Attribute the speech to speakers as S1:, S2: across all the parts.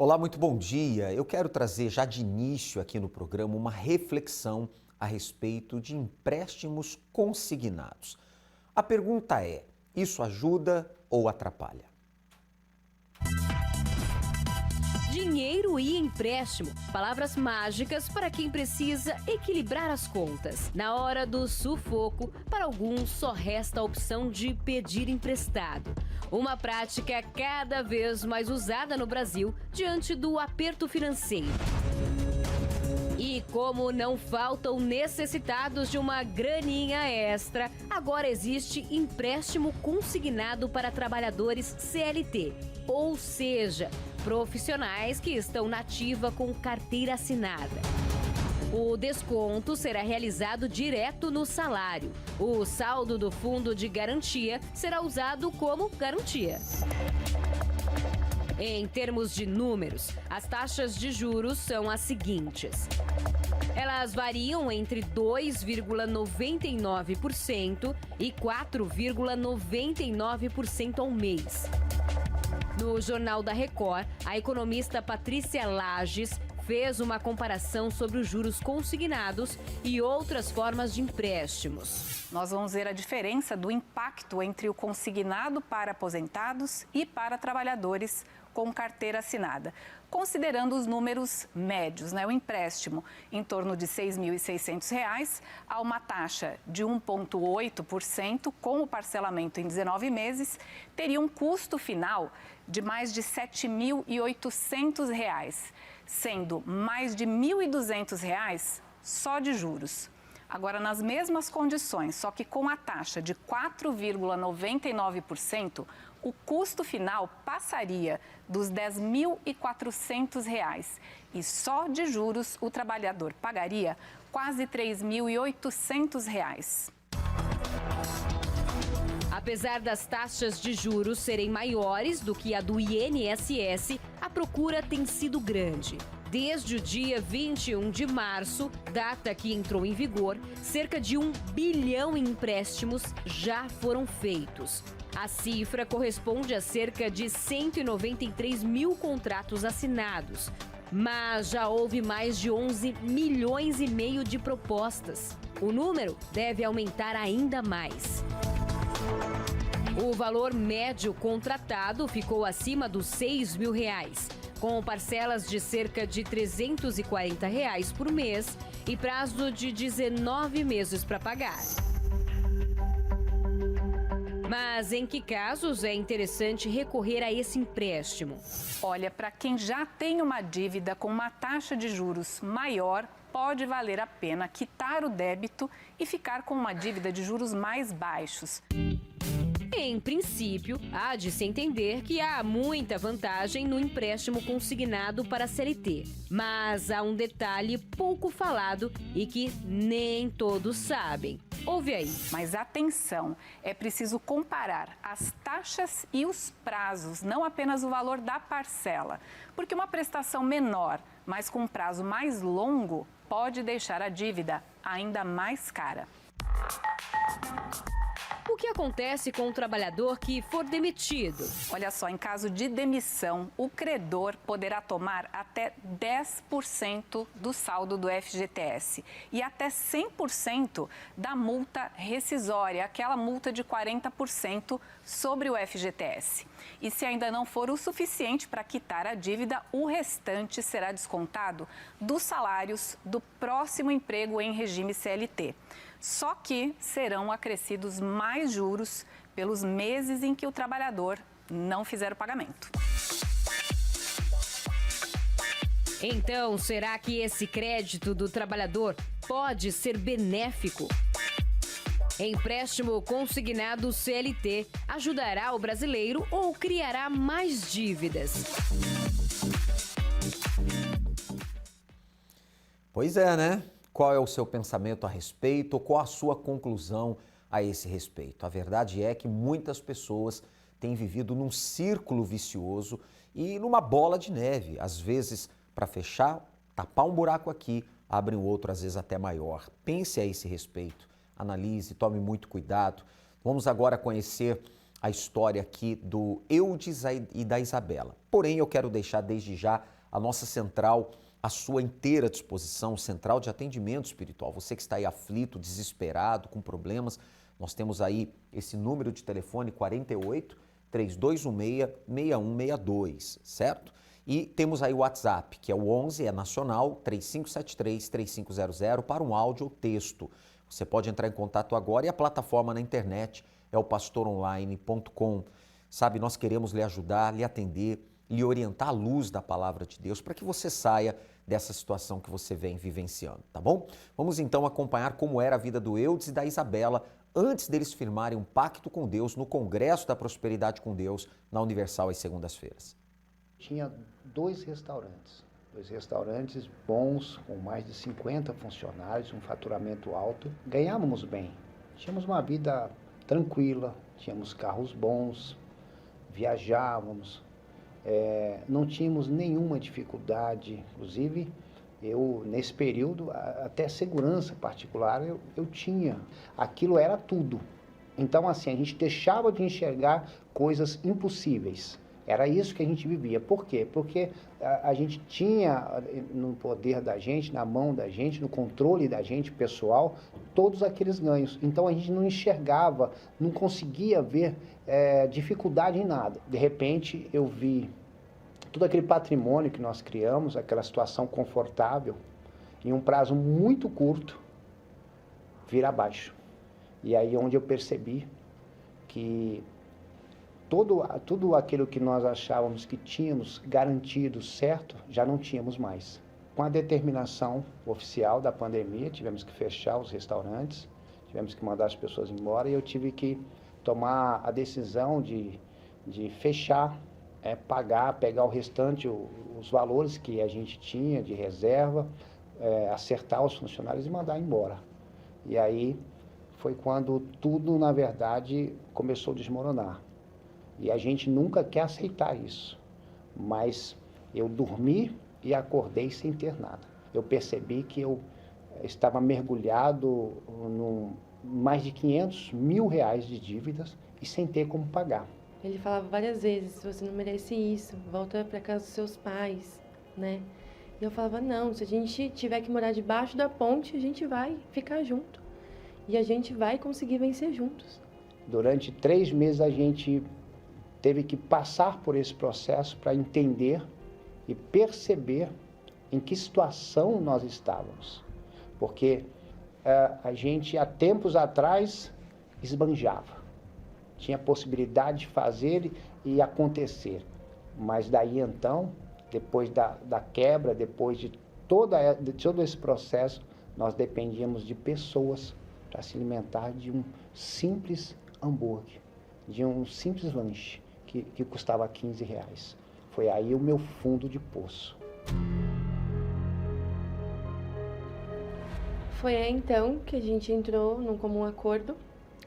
S1: Olá, muito bom dia. Eu quero trazer já de início aqui no programa uma reflexão a respeito de empréstimos consignados. A pergunta é: isso ajuda ou atrapalha?
S2: Dinheiro e empréstimo, palavras mágicas para quem precisa equilibrar as contas. Na hora do sufoco, para alguns só resta a opção de pedir emprestado. Uma prática cada vez mais usada no Brasil diante do aperto financeiro. E como não faltam necessitados de uma graninha extra, agora existe empréstimo consignado para trabalhadores CLT, ou seja, profissionais que estão na ativa com carteira assinada. O desconto será realizado direto no salário. O saldo do fundo de garantia será usado como garantia. Em termos de números, as taxas de juros são as seguintes. Elas variam entre 2,99% e 4,99% ao mês. No Jornal da Record, a economista Patrícia Lages fez uma comparação sobre os juros consignados e outras formas de empréstimos.
S3: Nós vamos ver a diferença do impacto entre o consignado para aposentados e para trabalhadores com carteira assinada, considerando os números médios, o empréstimo em torno de R$ 6.600 a uma taxa de 1,8% com o parcelamento em 19 meses, teria um custo final de mais de R$ 7.800, sendo mais de R$ 1.200 só de juros. Agora, nas mesmas condições, só que com a taxa de 4,99%, o custo final passaria dos R$ 10.400 e só de juros o trabalhador pagaria quase R$ 3.800.
S2: Apesar das taxas de juros serem maiores do que a do INSS, a procura tem sido grande. Desde o dia 21 de março, data que entrou em vigor, cerca de 1 bilhão em empréstimos já foram feitos. A cifra corresponde a cerca de 193 mil contratos assinados. Mas já houve mais de 11 milhões e meio de propostas. O número deve aumentar ainda mais. O valor médio contratado ficou acima dos R$ 6.000, com parcelas de cerca de R$ 340 por mês e prazo de 19 meses para pagar. Mas em que casos é interessante recorrer a esse empréstimo?
S3: Olha, para quem já tem uma dívida com uma taxa de juros maior, pode valer a pena quitar o débito e ficar com uma dívida de juros mais baixos.
S2: Em princípio, há de se entender que há muita vantagem no empréstimo consignado para a CLT. Mas há um detalhe pouco falado e que nem todos sabem. Ouve aí.
S3: Mas atenção, é preciso comparar as taxas e os prazos, não apenas o valor da parcela. Porque uma prestação menor, mas com um prazo mais longo, pode deixar a dívida ainda mais cara.
S2: O que acontece com o trabalhador que for demitido?
S3: Olha só, em caso de demissão, o credor poderá tomar até 10% do saldo do FGTS e até 100% da multa rescisória, aquela multa de 40% sobre o FGTS. E se ainda não for o suficiente para quitar a dívida, o restante será descontado dos salários do próximo emprego em regime CLT. Só que serão acrescidos mais juros pelos meses em que o trabalhador não fizer o pagamento.
S2: Então, será que esse crédito do trabalhador pode ser benéfico? Empréstimo consignado CLT ajudará o brasileiro ou criará mais dívidas?
S1: Pois é, né? Qual é o seu pensamento a respeito ou qual a sua conclusão a esse respeito? A verdade é que muitas pessoas têm vivido num círculo vicioso e numa bola de neve. Às vezes, para fechar, tapar um buraco aqui, abre um outro, às vezes até maior. Pense a esse respeito, analise, tome muito cuidado. Vamos agora conhecer a história aqui do Eudes e da Isabela. Porém, eu quero deixar desde já a nossa central à sua inteira disposição, central de atendimento espiritual. Você que está aí aflito, desesperado, com problemas, nós temos aí esse número de telefone 48 3216 6162, certo? E temos aí o WhatsApp, que é o 11, é nacional, 3573 3500 para um áudio ou texto. Você pode entrar em contato agora e a plataforma na internet é o pastoronline.com. Sabe, nós queremos lhe ajudar, lhe atender, lhe orientar à luz da palavra de Deus para que você saia dessa situação que você vem vivenciando, tá bom? Vamos então acompanhar como era a vida do Eudes e da Isabela antes deles firmarem um pacto com Deus no Congresso da Prosperidade com Deus na Universal às segundas-feiras.
S4: Tinha dois restaurantes bons, com mais de 50 funcionários, um faturamento alto. Ganhávamos bem, tínhamos uma vida tranquila, tínhamos carros bons, viajávamos, não tínhamos nenhuma dificuldade. Inclusive, eu, nesse período, até segurança particular eu tinha. Aquilo era tudo. Então, assim, a gente deixava de enxergar coisas impossíveis. Era isso que a gente vivia. Por quê? Porque a gente tinha no poder da gente, na mão da gente, no controle da gente pessoal, todos aqueles ganhos. Então a gente não enxergava, não conseguia ver dificuldade em nada. De repente eu vi todo aquele patrimônio que nós criamos, aquela situação confortável, em um prazo muito curto, vir abaixo. E aí onde eu percebi que tudo aquilo que nós achávamos que tínhamos garantido certo, já não tínhamos mais. Com a determinação oficial da pandemia, tivemos que fechar os restaurantes, tivemos que mandar as pessoas embora e eu tive que tomar a decisão de fechar, pegar o restante, os valores que a gente tinha de reserva, acertar os funcionários e mandar embora. E aí foi quando tudo, na verdade, começou a desmoronar. E a gente nunca quer aceitar isso, mas eu dormi e acordei sem ter nada. Eu percebi que eu estava mergulhado em mais de 500 mil reais de dívidas e sem ter como pagar.
S5: Ele falava várias vezes, você não merece isso, volta para casa dos seus pais, né? E eu falava, não, se a gente tiver que morar debaixo da ponte, a gente vai ficar junto. E a gente vai conseguir vencer juntos.
S4: Durante 3 meses a gente teve que passar por esse processo para entender e perceber em que situação nós estávamos. Porque a gente, há tempos atrás, esbanjava. Tinha possibilidade de fazer e acontecer. Mas daí então, depois da quebra, depois de todo esse processo, nós dependíamos de pessoas para se alimentar de um simples hambúrguer, de um simples lanche. Que custava 15 reais. Foi aí o meu fundo de poço.
S5: Foi aí então que a gente entrou num comum acordo,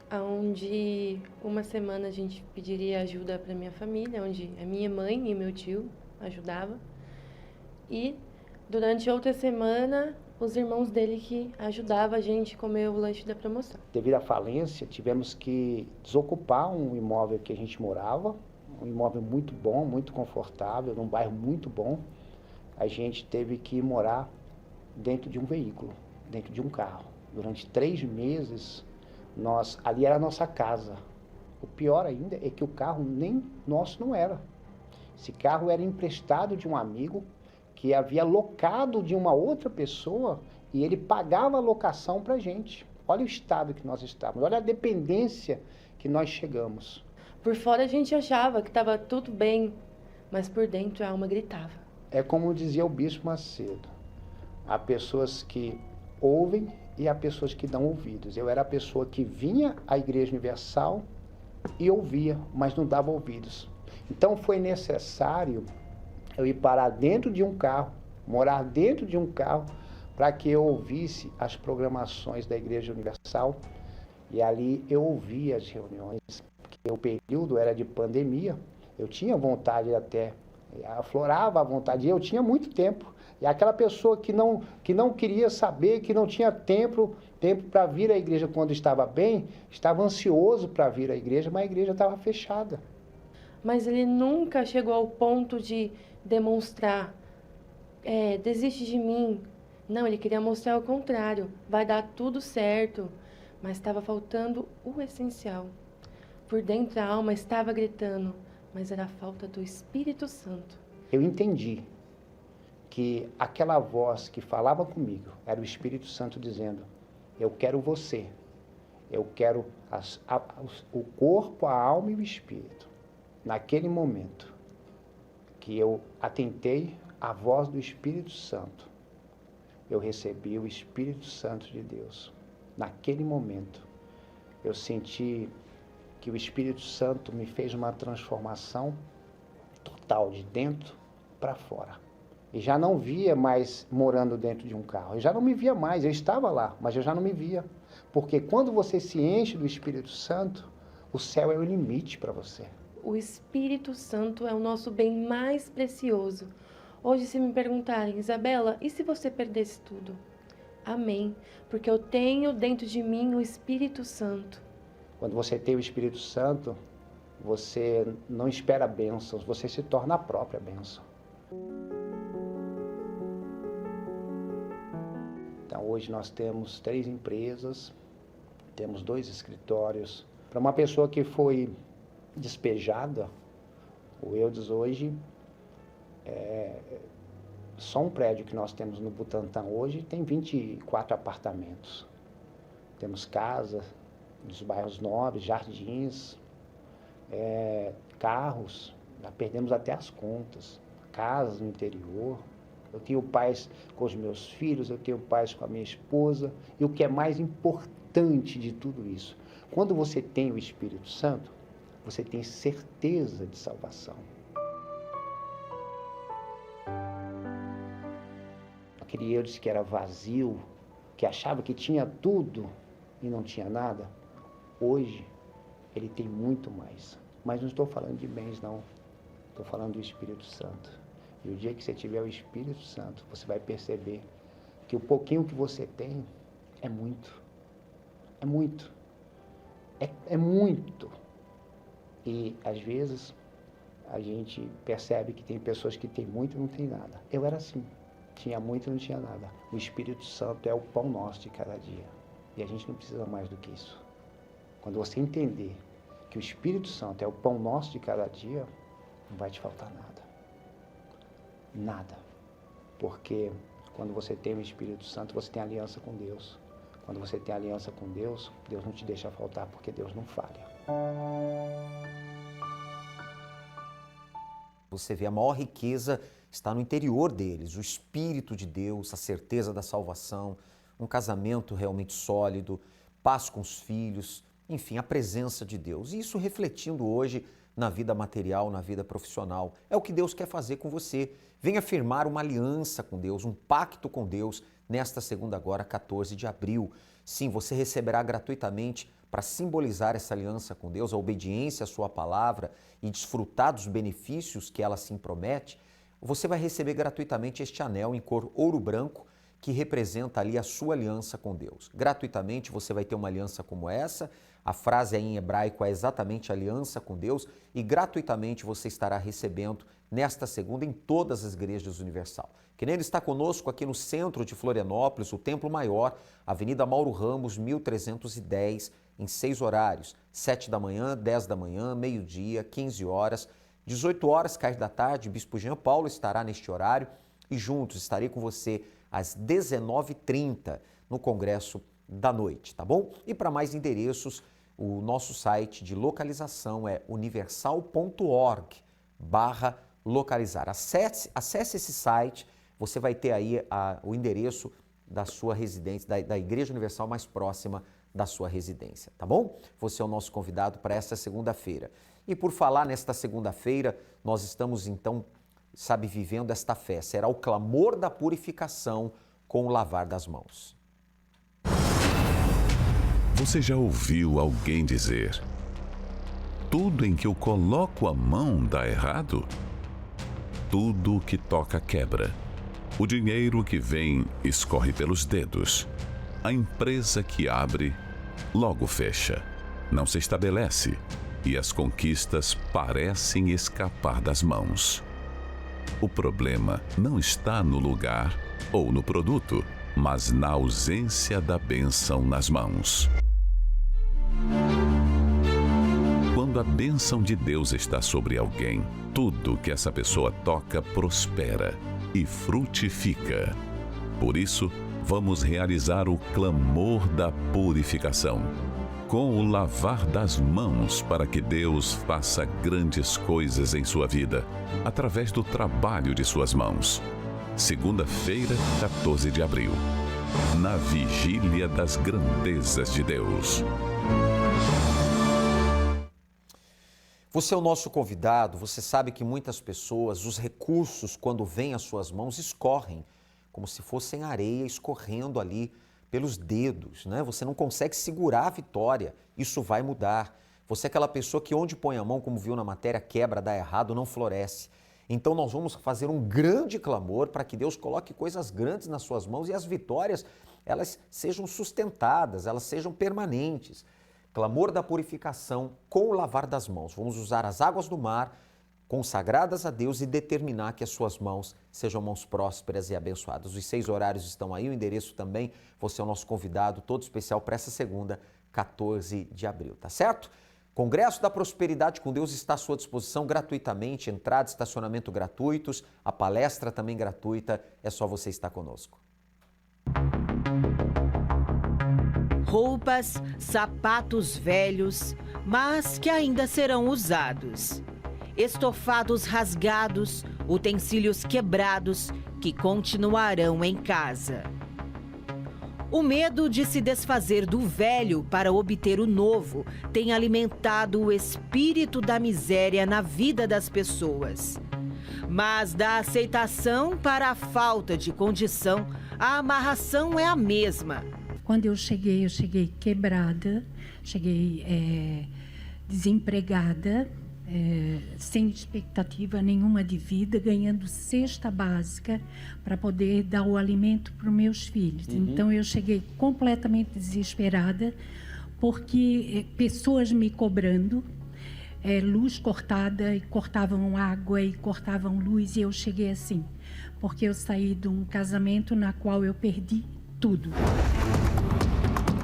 S5: onde uma semana a gente pediria ajuda para minha família, onde a minha mãe e meu tio ajudavam. E durante outra semana, os irmãos dele que ajudavam a gente a comer o lanche da promoção.
S4: Devido à falência, tivemos que desocupar um imóvel que a gente morava, um imóvel muito bom, muito confortável, num bairro muito bom. A gente teve que morar dentro de um veículo, dentro de um carro. Durante 3 meses, ali era a nossa casa. O pior ainda é que o carro nem nosso não era. Esse carro era emprestado de um amigo que havia locado de uma outra pessoa e ele pagava a locação para a gente. Olha o estado que nós estávamos, olha a dependência que nós chegamos.
S5: Por fora a gente achava que estava tudo bem, mas por dentro a alma gritava.
S4: É como dizia o Bispo Macedo, há pessoas que ouvem e há pessoas que dão ouvidos. Eu era a pessoa que vinha à Igreja Universal e ouvia, mas não dava ouvidos. Então foi necessário eu ir parar dentro de um carro, morar dentro de um carro, para que eu ouvisse as programações da Igreja Universal. E ali eu ouvia as reuniões, porque o período era de pandemia, eu tinha vontade até, aflorava a vontade, eu tinha muito tempo. E aquela pessoa que não queria saber, que não tinha tempo para vir à igreja quando estava bem, estava ansioso para vir à igreja, mas a igreja estava fechada.
S5: Mas ele nunca chegou ao ponto de demonstrar desiste de mim. Não, ele queria mostrar o contrário. Vai dar tudo certo. Mas estava faltando o essencial. Por dentro a alma estava gritando, mas era a falta do Espírito Santo.
S4: Eu entendi que aquela voz que falava comigo era o Espírito Santo dizendo: eu quero você. Eu quero o corpo, a alma e o espírito. Naquele momento que eu atentei à voz do Espírito Santo, eu recebi o Espírito Santo de Deus. Naquele momento, eu senti que o Espírito Santo me fez uma transformação total, de dentro para fora. E já não via mais morando dentro de um carro. Eu já não me via mais. Eu estava lá, mas eu já não me via. Porque quando você se enche do Espírito Santo, o céu é o limite para você.
S5: O Espírito Santo é o nosso bem mais precioso. Hoje, se me perguntarem, Isabela, e se você perdesse tudo? Amém, porque eu tenho dentro de mim o Espírito Santo.
S4: Quando você tem o Espírito Santo, você não espera bênçãos, você se torna a própria bênção. Então, hoje nós temos 3 empresas, temos 2 escritórios. Para uma pessoa que foi despejada, o Eudes hoje, só um prédio que nós temos no Butantã hoje tem 24 apartamentos. Temos casas dos bairros nobres, jardins, carros, já perdemos até as contas, casas no interior. Eu tenho paz com os meus filhos, eu tenho paz com a minha esposa. E o que é mais importante de tudo isso, quando você tem o Espírito Santo, você tem certeza de salvação. Aquele Eudes que era vazio, que achava que tinha tudo e não tinha nada, hoje ele tem muito mais. Mas não estou falando de bens, não. Estou falando do Espírito Santo. E o dia que você tiver o Espírito Santo, você vai perceber que o pouquinho que você tem é muito. É muito. É muito. E, às vezes, a gente percebe que tem pessoas que têm muito e não tem nada. Eu era assim. Tinha muito e não tinha nada. O Espírito Santo é o pão nosso de cada dia. E a gente não precisa mais do que isso. Quando você entender que o Espírito Santo é o pão nosso de cada dia, não vai te faltar nada. Nada. Porque quando você tem o Espírito Santo, você tem aliança com Deus. Quando você tem aliança com Deus, Deus não te deixa faltar, porque Deus não falha.
S1: Você vê, a maior riqueza está no interior deles, o Espírito de Deus, a certeza da salvação, um casamento realmente sólido, paz com os filhos, enfim, a presença de Deus. E isso refletindo hoje na vida material, na vida profissional. É o que Deus quer fazer com você. Venha firmar uma aliança com Deus, um pacto com Deus, nesta segunda agora, 14 de abril. Sim, você receberá gratuitamente, para simbolizar essa aliança com Deus, a obediência à sua palavra e desfrutar dos benefícios que ela assim promete, você vai receber gratuitamente este anel em cor ouro branco, que representa ali a sua aliança com Deus. Gratuitamente você vai ter uma aliança como essa, a frase aí em hebraico é exatamente aliança com Deus, e gratuitamente você estará recebendo nesta segunda em todas as igrejas universal. Que nem ele está conosco aqui no centro de Florianópolis, o Templo Maior, Avenida Mauro Ramos, 1310, em 6 horários, 7 da manhã, 10 da manhã, meio-dia, 15 horas, 18 horas, cais da tarde, Bispo Jean Paulo estará neste horário e juntos estarei com você às 19h30 no Congresso da Noite, tá bom? E para mais endereços, o nosso site de localização é universal.org/localizar. Acesse esse site, você vai ter aí o endereço da sua residência, da Igreja Universal mais próxima da sua residência, tá bom? Você é o nosso convidado para esta segunda-feira. E por falar nesta segunda-feira, nós estamos então, vivendo esta fé. Será o clamor da purificação com o lavar das mãos.
S6: Você já ouviu alguém dizer: tudo em que eu coloco a mão dá errado? Tudo o que toca quebra. O dinheiro que vem escorre pelos dedos. A empresa que abre, logo fecha. Não se estabelece e as conquistas parecem escapar das mãos. O problema não está no lugar ou no produto, mas na ausência da bênção nas mãos. Quando a bênção de Deus está sobre alguém, tudo que essa pessoa toca prospera e frutifica. Por isso, vamos realizar o clamor da purificação, com o lavar das mãos, para que Deus faça grandes coisas em sua vida, através do trabalho de suas mãos. Segunda-feira, 14 de abril, na Vigília das Grandezas de Deus.
S1: Você é o nosso convidado, você sabe que muitas pessoas, os recursos, quando vêm às suas mãos, escorrem, como se fossem areia escorrendo ali pelos dedos, né? Você não consegue segurar a vitória, isso vai mudar. Você é aquela pessoa que onde põe a mão, como viu na matéria, quebra, dá errado, não floresce. Então nós vamos fazer um grande clamor para que Deus coloque coisas grandes nas suas mãos e as vitórias, elas sejam sustentadas, elas sejam permanentes. Clamor da purificação com o lavar das mãos. Vamos usar as águas do mar, consagradas a Deus, e determinar que as suas mãos sejam mãos prósperas e abençoadas. Os 6 horários estão aí, o endereço também. Você é o nosso convidado, todo especial para essa segunda, 14 de abril, tá certo? Congresso da Prosperidade com Deus está à sua disposição gratuitamente, entrada e estacionamento gratuitos, a palestra também gratuita, é só você estar conosco.
S7: Roupas, sapatos velhos, mas que ainda serão usados. Estofados rasgados, utensílios quebrados que continuarão em casa. O medo de se desfazer do velho para obter o novo tem alimentado o espírito da miséria na vida das pessoas. Mas da aceitação para a falta de condição, a amarração é a mesma.
S8: Quando eu cheguei quebrada, cheguei desempregada, sem expectativa nenhuma de vida, ganhando cesta básica para poder dar o alimento para os meus filhos. Então eu cheguei completamente desesperada, porque pessoas me cobrando, luz cortada, e cortavam água e cortavam luz, e eu cheguei assim, porque eu saí de um casamento na qual eu perdi tudo.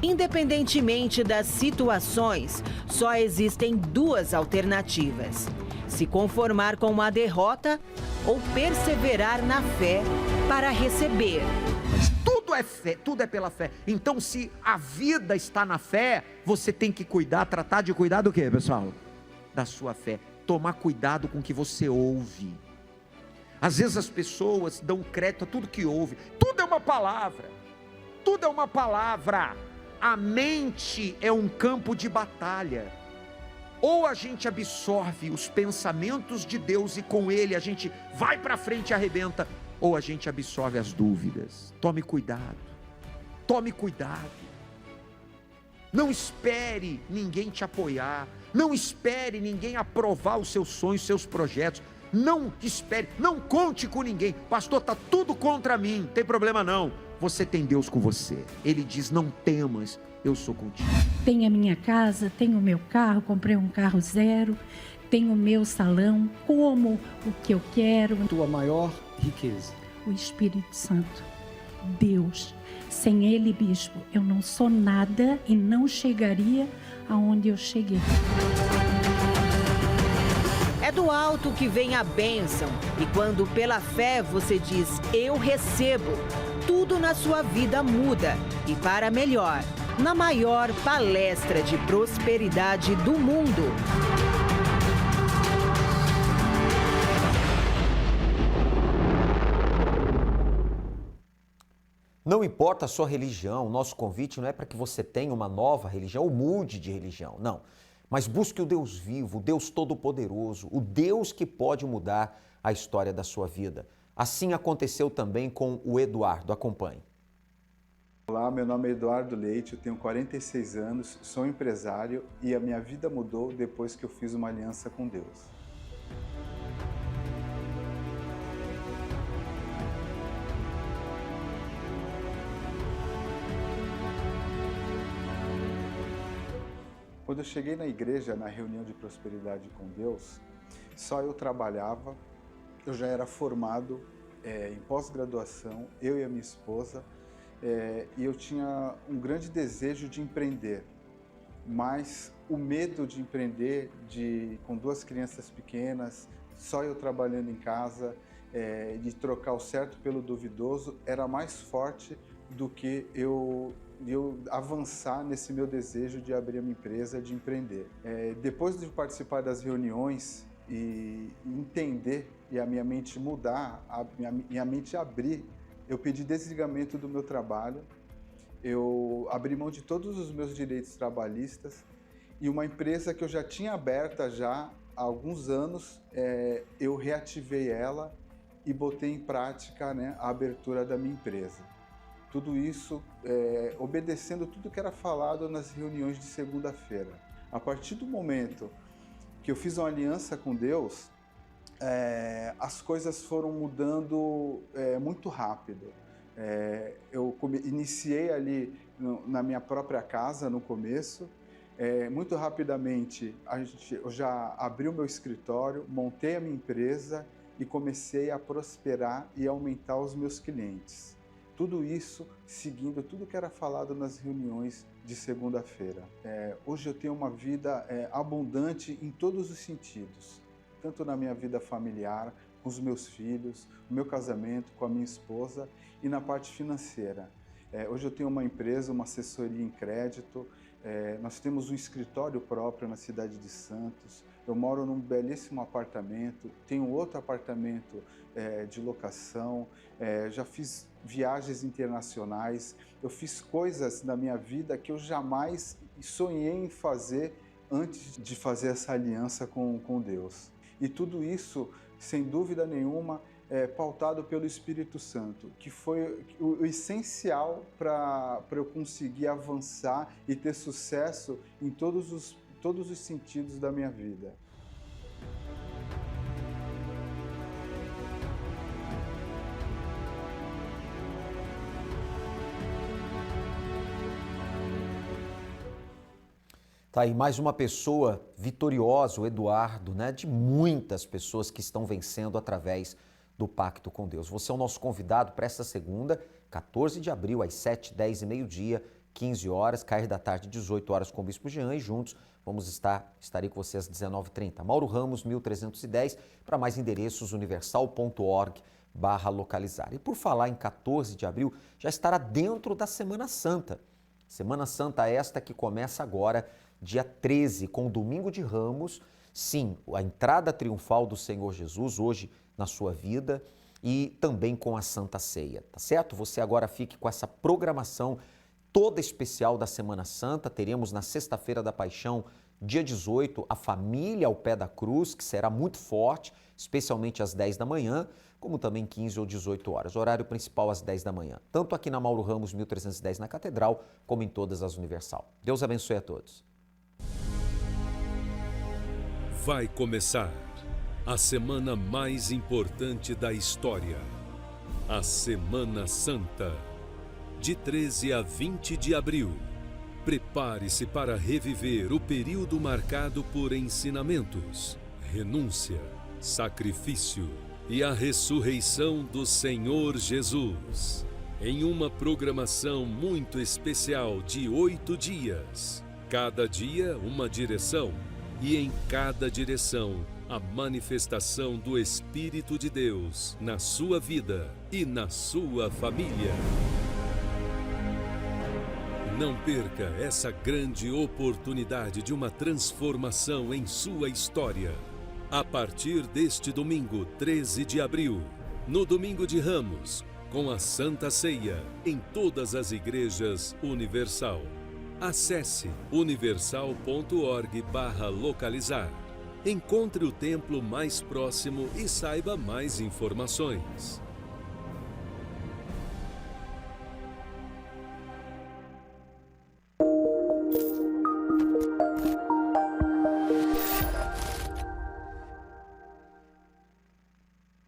S7: Independentemente das situações, só existem 2 alternativas: se conformar com uma derrota ou perseverar na fé para receber.
S9: Mas tudo é fé, tudo é pela fé. Então, se a vida está na fé, você tem que tratar de cuidar do quê, pessoal? Da sua fé. Tomar cuidado com o que você ouve. Às vezes as pessoas dão crédito a tudo que ouve. Tudo é uma palavra. Tudo é uma palavra. A mente é um campo de batalha. Ou a gente absorve os pensamentos de Deus e com ele a gente vai para frente e arrebenta, ou a gente absorve as dúvidas. Tome cuidado. Tome cuidado. Não espere ninguém te apoiar. Não espere ninguém aprovar os seus sonhos, seus projetos. Não espere, não conte com ninguém. Pastor, está tudo contra mim. Não tem problema não. Você tem Deus com você. Ele diz, não temas, eu sou contigo.
S8: Tenho a minha casa, tenho o meu carro, comprei um carro zero, tenho o meu salão, como o que eu quero.
S10: Tua maior riqueza?
S8: O Espírito Santo, Deus. Sem ele, bispo, eu não sou nada e não chegaria aonde eu cheguei.
S7: É do alto que vem a bênção, e quando pela fé você diz, eu recebo, tudo na sua vida muda, e para melhor, na maior palestra de prosperidade do mundo.
S1: Não importa a sua religião, o nosso convite não é para que você tenha uma nova religião ou mude de religião, não. Mas busque o Deus vivo, o Deus todo-poderoso, o Deus que pode mudar a história da sua vida. Assim aconteceu também com o Eduardo. Acompanhe.
S11: Olá, meu nome é Eduardo Leite, eu tenho 46 anos, sou empresário e a minha vida mudou depois que eu fiz uma aliança com Deus. Quando eu cheguei na igreja, na reunião de prosperidade com Deus, só eu trabalhava eu já era formado em pós-graduação, eu e a minha esposa, e eu tinha um grande desejo de empreender, mas o medo de empreender com 2 crianças pequenas, só eu trabalhando em casa, de trocar o certo pelo duvidoso, era mais forte do que eu avançar nesse meu desejo de abrir a minha empresa, de empreender. Depois de participar das reuniões e entender e a minha mente mudar, minha mente abrir, eu pedi desligamento do meu trabalho, eu abri mão de todos os meus direitos trabalhistas e uma empresa que eu já tinha aberta há alguns anos, eu reativei ela e botei em prática, né, a abertura da minha empresa. Tudo isso obedecendo tudo que era falado nas reuniões de segunda-feira. A partir do momento que eu fiz uma aliança com Deus, as coisas foram mudando muito rápido. Eu iniciei ali na minha própria casa no começo. Muito rapidamente eu já abri o meu escritório, montei a minha empresa e comecei a prosperar e aumentar os meus clientes. Tudo isso seguindo tudo que era falado nas reuniões de segunda-feira. Hoje eu tenho uma vida abundante em todos os sentidos, tanto na minha vida familiar, com os meus filhos, no meu casamento, com a minha esposa e na parte financeira. Hoje eu tenho uma empresa, uma assessoria em crédito, nós temos um escritório próprio na cidade de Santos, eu moro num belíssimo apartamento, tenho outro apartamento de locação, já fiz viagens internacionais, eu fiz coisas na minha vida que eu jamais sonhei em fazer antes de fazer essa aliança com Deus. E tudo isso, sem dúvida nenhuma, pautado pelo Espírito Santo, que foi o essencial para eu conseguir avançar e ter sucesso em todos os sentidos da minha vida.
S1: Tá aí mais uma pessoa vitoriosa, o Eduardo, né? De muitas pessoas que estão vencendo através do pacto com Deus. Você é o nosso convidado para esta segunda, 14 de abril, às 7, 10 e meio-dia, 15 horas, cair da tarde, 18 horas com o Bispo Jean, e juntos estarei com você às 19h30. Mauro Ramos, 1310, para mais endereços, universal.org/localizar. E por falar em 14 de abril, já estará dentro da Semana Santa. Semana Santa esta que começa agora, dia 13, com o Domingo de Ramos. Sim, a entrada triunfal do Senhor Jesus hoje na sua vida e também com a Santa Ceia, tá certo? Você agora fique com essa programação toda especial da Semana Santa. Teremos na Sexta-feira da Paixão, dia 18, a família ao pé da cruz, que será muito forte, especialmente às 10 da manhã, como também 15 ou 18 horas. Horário principal às 10 da manhã, tanto aqui na Mauro Ramos, 1310 na Catedral, como em todas as Universal. Deus abençoe a todos.
S12: Vai começar a semana mais importante da história, a Semana Santa, de 13 a 20 de abril. Prepare-se para reviver o período marcado por ensinamentos, renúncia, sacrifício e a ressurreição do Senhor Jesus, em uma programação muito especial de 8 dias. Cada dia uma direção, e em cada direção a manifestação do Espírito de Deus na sua vida e na sua família. Não perca essa grande oportunidade de uma transformação em sua história. A partir deste domingo, 13 de abril, no Domingo de Ramos, com a Santa Ceia, em todas as igrejas Universal. Acesse universal.org/localizar. Encontre o templo mais próximo e saiba mais informações.